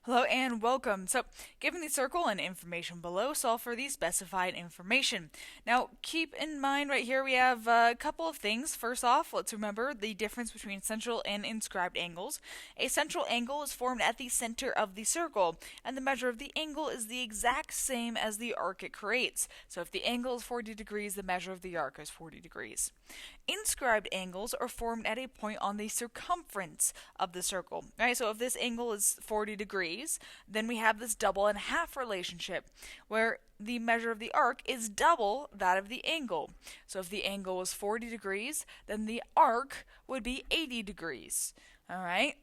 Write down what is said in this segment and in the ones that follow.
Hello and welcome. So, given the circle and information below, solve for the specified information. Now, keep in mind right here we have a couple of things. First off, let's remember the difference between central and inscribed angles. A central angle is formed at the center of the circle, and the measure of the angle is the exact same as the arc it creates. So, if the angle is 40 degrees, the measure of the arc is 40 degrees. Inscribed angles are formed at a point on the circumference of the circle. Right? So if this angle is 40 degrees, then we have this double and half relationship where the measure of the arc is double that of the angle. So if the angle was 40 degrees, then the arc would be 80 degrees. All right?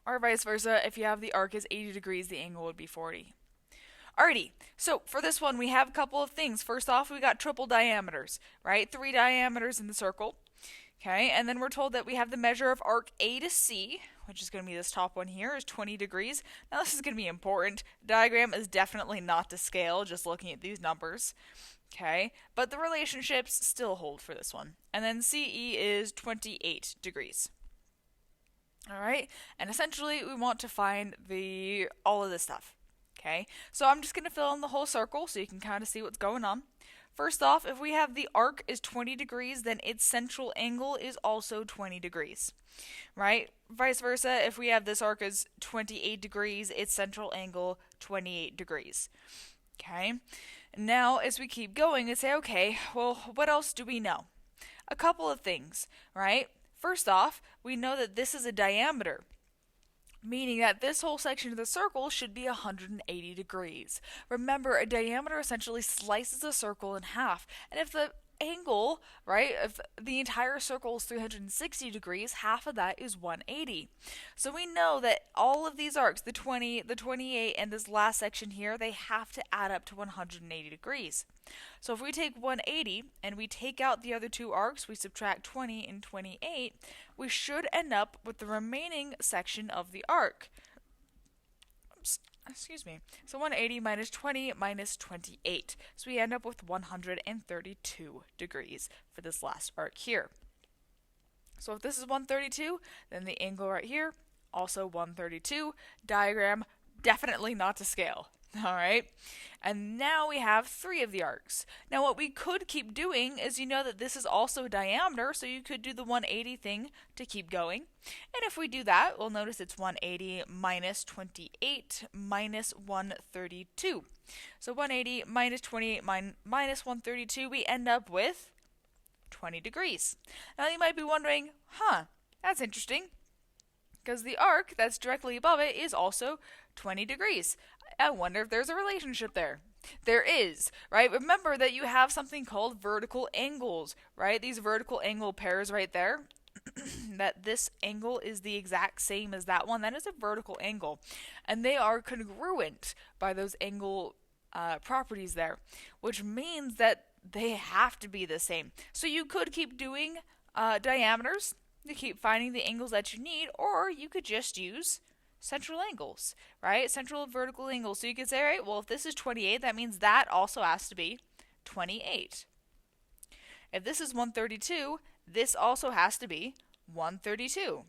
Or vice versa, if you have the arc is 80 degrees, the angle would be 40. Alrighty, so for this one we have a couple of things. First off, we got triple diameters, right? 3 diameters in the circle. Okay, and then we're told that we have the measure of arc A to C, which is going to be this top one here, is 20 degrees. Now this is going to be important. Diagram is definitely not to scale, just looking at these numbers. Okay, but the relationships still hold for this one. And then CE is 28 degrees. Alright, and essentially we want to find all of this stuff. Okay, so I'm just going to fill in the whole circle so you can kind of see what's going on. First off, if we have the arc is 20 degrees, then its central angle is also 20 degrees, right? Vice versa, if we have this arc is 28 degrees, its central angle 28 degrees. Okay, now as we keep going and say, okay, well, what else do we know? A couple of things, right? First off, we know that this is a diameter, meaning that this whole section of the circle should be 180 degrees. Remember, a diameter essentially slices a circle in half, and if the angle, right, if the entire circle is 360 degrees, half of that is 180. So we know that all of these arcs, the 20, the 28, and this last section here, they have to add up to 180 degrees. So if we take 180 and we take out the other two arcs, we subtract 20 and 28, we should end up with the remaining section of the arc. Excuse me. So 180 minus 20 minus 28. So we end up with 132 degrees for this last arc here. So if this is 132, then the angle right here, also 132. Diagram, definitely not to scale. All right, and now we have 3 of the arcs. Now what we could keep doing is, you know that this is also diameter, so you could do the 180 thing to keep going. And if we do that, we'll notice it's 180 minus 28 minus 132. So 180 minus 28 minus 132, we end up with 20 degrees. Now you might be wondering, that's interesting, because the arc that's directly above it is also 20 degrees. I wonder if there's a relationship there. There is, right? Remember that you have something called vertical angles, right? These vertical angle pairs right there, that this angle is the exact same as that one. That is a vertical angle. And they are congruent by those angle properties there, which means that they have to be the same. So you could keep doing diameters to keep finding the angles that you need, or you could just use central angles, right? Central vertical angles. So you could say, right, well, if this is 28, that means that also has to be 28. If this is 132, this also has to be 132.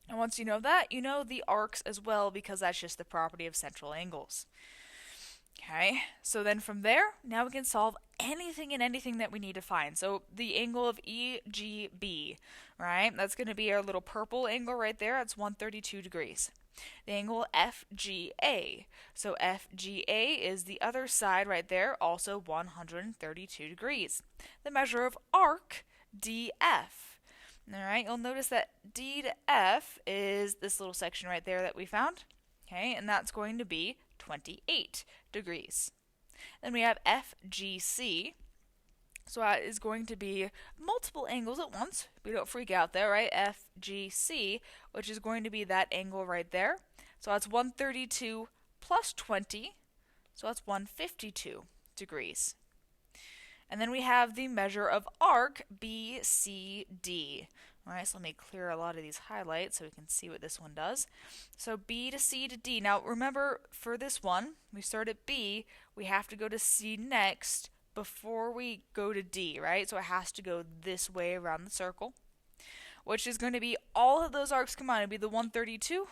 And once you know that, you know the arcs as well, because that's just the property of central angles. Okay, so then from there, now we can solve anything and anything that we need to find. So the angle of EGB, right? That's going to be our little purple angle right there. That's 132 degrees. The angle FGA. So FGA is the other side right there, also 132 degrees. The measure of arc, DF. Alright, you'll notice that D to F is this little section right there that we found. Okay, and that's going to be 28 degrees. Then we have FGC. So that is going to be multiple angles at once. We don't freak out there, right? FGC, which is going to be that angle right there. So that's 132 plus 20. So that's 152 degrees. And then we have the measure of arc, BCD. Alright, so let me clear a lot of these highlights so we can see what this one does. So B to C to D. Now remember, for this one, we start at B, we have to go to C next before we go to D, right? So it has to go this way around the circle, which is going to be all of those arcs combined. It'll be the 132,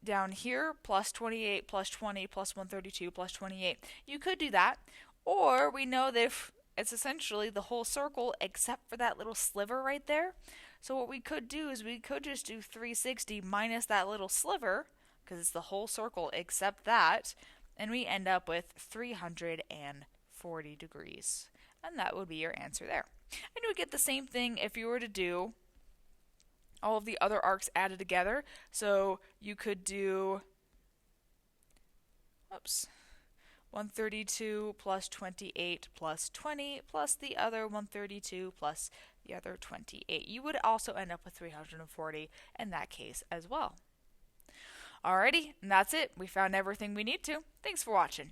down here, plus 28, plus 20, plus 132, plus 28. You could do that. Or we know that if it's essentially the whole circle except for that little sliver right there. So what we could do is we could just do 360 minus that little sliver, because it's the whole circle except that, and we end up with 340 degrees. And that would be your answer there. And you would get the same thing if you were to do all of the other arcs added together. So you could do 132 plus 28 plus 20 plus the other 132 plus the other 28. You would also end up with 340 in that case as well. Alrighty, and that's it. We found everything we need to. Thanks for watching.